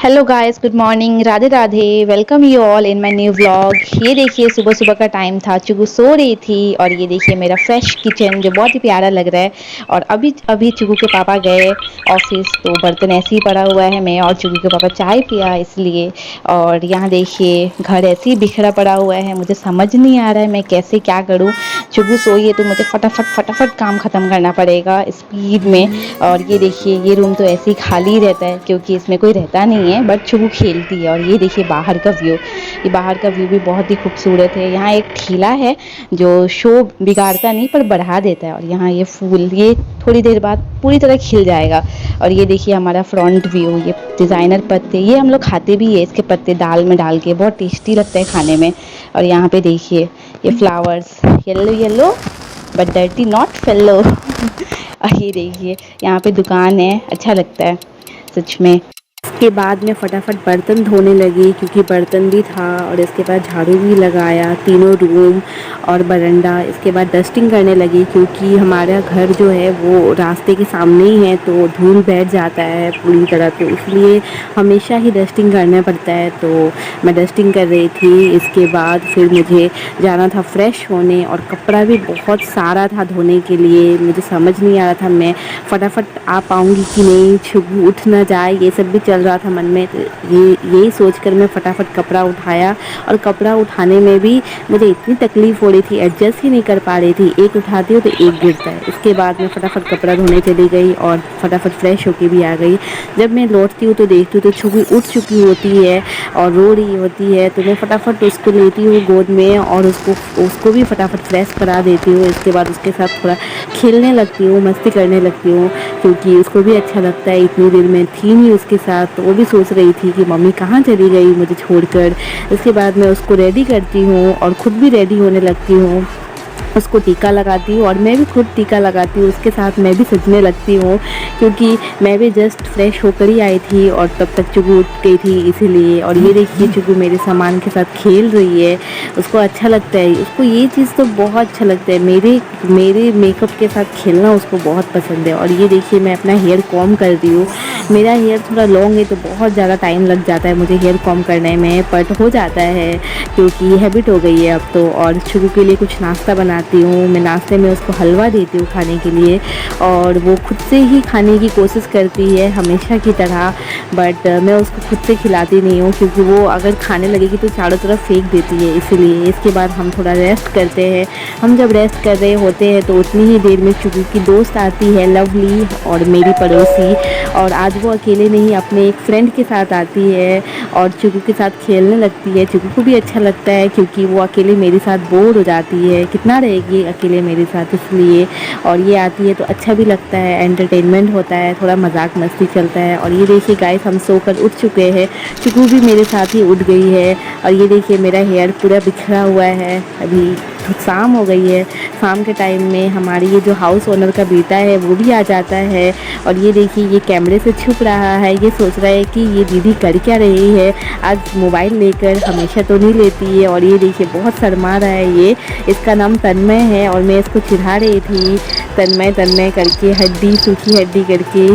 Hello guys, good morning, Radhe Radhe. Welcome you all in my new vlog. ये देखिए सुबह सुबह का टाइम था, चुगू सो रही थी और ये देखिए मेरा फ्रेश किचन जो बहुत ही प्यारा लग रहा है। और अभी अभी चुगू के पापा गए ऑफिस तो बर्तन ऐसे ही पड़ा हुआ है। मैं और चुगू के पापा चाय पिया इसलिए। और यहाँ देखिए घर ऐसे ही बिखरा पड़ा हुआ है, मुझे समझ नहीं आ रहा है मैं कैसे क्या करूँ। चुगू सोई है तो मुझे फटाफट फटाफट काम ख़त्म करना पड़ेगा स्पीड में। और ये देखिए ये रूम तो ऐसे ही खाली रहता है क्योंकि इसमें कोई रहता नहीं है, बट चुगू खेलती है। और ये देखिए बाहर का व्यू, ये बाहर का व्यू भी बहुत ही खूबसूरत है। यहाँ एक ठेला है जो शो बिगाड़ता नहीं पर बढ़ा देता है। और यहाँ ये फूल ये थोड़ी देर बाद पूरी तरह खिल जाएगा। और ये देखिए हमारा फ्रंट व्यू, ये डिज़ाइनर पत्ते, ये हम लोग खाते भी है इसके पत्ते दाल में डाल के, बहुत टेस्टी लगता है खाने में। और यहाँ पे देखिए ये flowers yellow yellow but dirty not fellow. और ये देखिए यहाँ पे दुकान है, अच्छा लगता है सच में। इसके बाद मैं फटाफट बर्तन धोने लगी क्योंकि बर्तन भी था और इसके बाद झाड़ू भी लगाया तीनों रूम और बरंडा। इसके बाद डस्टिंग करने लगी क्योंकि हमारा घर जो है वो रास्ते के सामने ही है तो धूल बैठ जाता है पूरी तरह, तो इसलिए हमेशा ही डस्टिंग करना पड़ता है। तो मैं डस्टिंग कर रही थी। इसके बाद फिर मुझे जाना था फ्रेश होने और कपड़ा भी बहुत सारा था धोने के लिए। मुझे समझ नहीं आ रहा था मैं फटाफट आ पाऊँगी कि नहीं, छुगू उठ ना जाए, ये सब भी चल रहा था मन में। तो यही सोचकर मैं फटाफट कपड़ा उठाया और कपड़ा उठाने में भी मुझे इतनी तकलीफ़ हो रही थी, एडजस्ट ही नहीं कर पा रही थी। एक उठाती हूँ तो एक गिरता है। इसके बाद मैं फटाफट कपड़ा धोने चली गई और फटाफट फ्रेश होके भी आ गई। जब मैं लौटती हूँ तो देखती हूँ तो छुगू उठ चुकी होती है और रो रही होती है, तो मैं फटाफट उसको लेती हूँ गोद में और उसको भी फटाफट फ्रेश करा देती हूँ। इसके बाद उसके साथ थोड़ा खेलने लगती हूँ, मस्ती करने लगती हूँ क्योंकि उसको भी अच्छा लगता है। इतनी देर में थी नहीं उसके साथ, तो वो भी सोच रही थी कि मम्मी कहाँ चली गई मुझे छोड़कर। इसके बाद मैं उसको रेडी करती हूँ और ख़ुद भी रेडी होने लगती हूँ, उसको टीका लगाती हूँ और मैं भी खुद टीका लगाती हूँ। उसके साथ मैं भी सजने लगती हूँ क्योंकि मैं भी जस्ट फ्रेश होकर ही आई थी और तब तक चुगू उठ गई थी इसीलिए। और ये देखिए चुगू मेरे सामान के साथ खेल रही है, उसको अच्छा लगता है, उसको ये चीज़ तो बहुत अच्छा लगता है। मेरे मेकअप के साथ खेलना उसको बहुत पसंद है। और ये देखिए मैं अपना हेयर कॉम कर रही हूँ। मेरा हेयर थोड़ा लॉन्ग है तो बहुत ज़्यादा टाइम लग जाता है मुझे हेयर कॉम करने में, बट हो जाता है क्योंकि हैबिट हो गई है अब तो। और चुगू के लिए कुछ नाश्ता बनाती हूँ मैं, नाश्ते में उसको हलवा देती हूँ खाने के लिए और वो खुद से ही खाने की कोशिश करती है हमेशा की तरह, बट मैं उसको खुद से खिलाती नहीं हूँ क्योंकि वो अगर खाने लगेगी तो चारों तरफ फेंक देती है, इसीलिए। इसके बाद हम थोड़ा रेस्ट करते हैं। हम जब रेस्ट कर रहे होते हैं तो उतनी ही देर में चुगू की दोस्त आती है लवली और मेरी पड़ोसी, और आज वो अकेले नहीं अपने एक फ्रेंड के साथ आती है और चुगू के साथ खेलने लगती है। चुगू को भी अच्छा लगता है क्योंकि वो अकेले मेरे साथ बोर हो जाती है, कितना रहेगी अकेले मेरे साथ, इसलिए। और ये आती है तो अच्छा भी लगता है, एंटरटेनमेंट होता है, थोड़ा मजाक मस्ती चलता है। और ये देखिए गाइस हम सोकर उठ चुके हैं, चुगू भी मेरे साथ ही उठ गई है। और ये देखिए मेरा हेयर पूरा बिखरा हुआ है। अभी शाम हो गई है, शाम के टाइम में हमारी ये जो हाउस ओनर का बेटा है वो भी आ जाता है। और ये देखिए ये कैमरे से छुप रहा है, ये सोच रहा है कि ये दीदी कर क्या रही है आज मोबाइल लेकर, हमेशा तो नहीं लेती है। और ये देखिए बहुत शर्मा रहा है ये, इसका नाम तन्मय है और मैं इसको चिढ़ा रही थी तन्मय तन्मय करके, हड्डी सूखी हड्डी करके।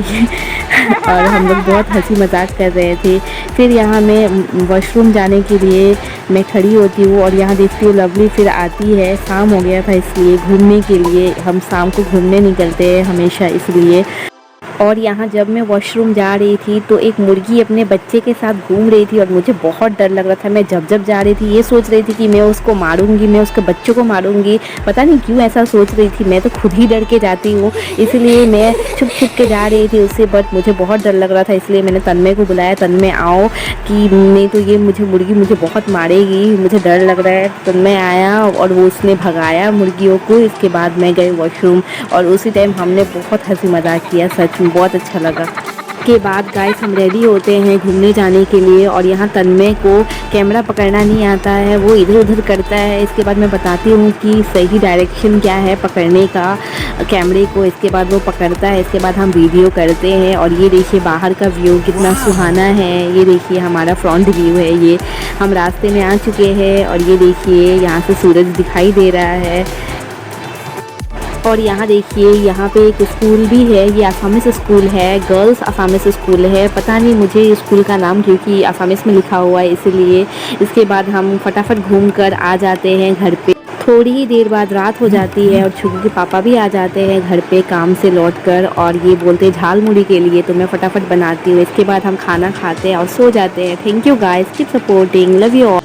और हम लोग बहुत हंसी मजाक कर रहे थे। फिर यहाँ मैं वॉशरूम जाने के लिए मैं खड़ी होती हूँ और यहाँ देखती हूँ लवली फिर आती है। शाम हो गया था इसलिए घूमने के लिए, हम शाम को घूमने निकलते हैं हमेशा, इसलिए। और यहाँ जब मैं वॉशरूम जा रही थी तो एक मुर्गी अपने बच्चे के साथ घूम रही थी और मुझे बहुत डर लग रहा था। मैं जब जा रही थी ये सोच रही थी कि मैं उसको मारूंगी, मैं उसके बच्चों को मारूंगी, पता नहीं क्यों ऐसा सोच रही थी। मैं तो खुद ही डर के जाती हूँ, इसलिए मैं छुप छुप के जा रही थी उससे, बट मुझे बहुत डर लग रहा था इसलिए मैंने तन्मय को बुलाया, तन्मय आओ, कि नहीं तो ये मुर्गी मुझे बहुत मारेगी, मुझे डर लग रहा है। तन्मय आया और वो उसने भगाया मुर्गियों को। इसके बाद मैं गई वॉशरूम और उसी टाइम हमने बहुत हंसी मजाक किया, सच में बहुत अच्छा लगा। के बाद गाइस हम रेडी होते हैं घूमने जाने के लिए और यहाँ तन्मय को कैमरा पकड़ना नहीं आता है, वो इधर उधर करता है। इसके बाद मैं बताती हूँ कि सही डायरेक्शन क्या है पकड़ने का कैमरे को। इसके बाद वो पकड़ता है, इसके बाद हम वीडियो करते हैं। और ये देखिए बाहर का व्यू कितना सुहाना है, ये देखिए हमारा फ्रंट व्यू है। ये हम रास्ते में आ चुके हैं और ये देखिए यहाँ से सूरज दिखाई दे रहा है। और यहाँ देखिए यहाँ पे एक स्कूल भी है, ये आसामिस स्कूल है, गर्ल्स आसामिस स्कूल है। पता नहीं मुझे स्कूल का नाम, क्योंकि आसामिस में लिखा हुआ है इसलिए। इसके बाद हम फटाफट घूम कर आ जाते हैं घर पे। थोड़ी ही देर बाद रात हो जाती है और छुगू के पापा भी आ जाते हैं घर पे काम से लौटकर, और ये बोलते हैं झाल मुड़ी के लिए, तो मैं फटाफट बनाती हूँ। इसके बाद हम खाना खाते हैं और सो जाते हैं। Thank you guys, keep supporting, love you all.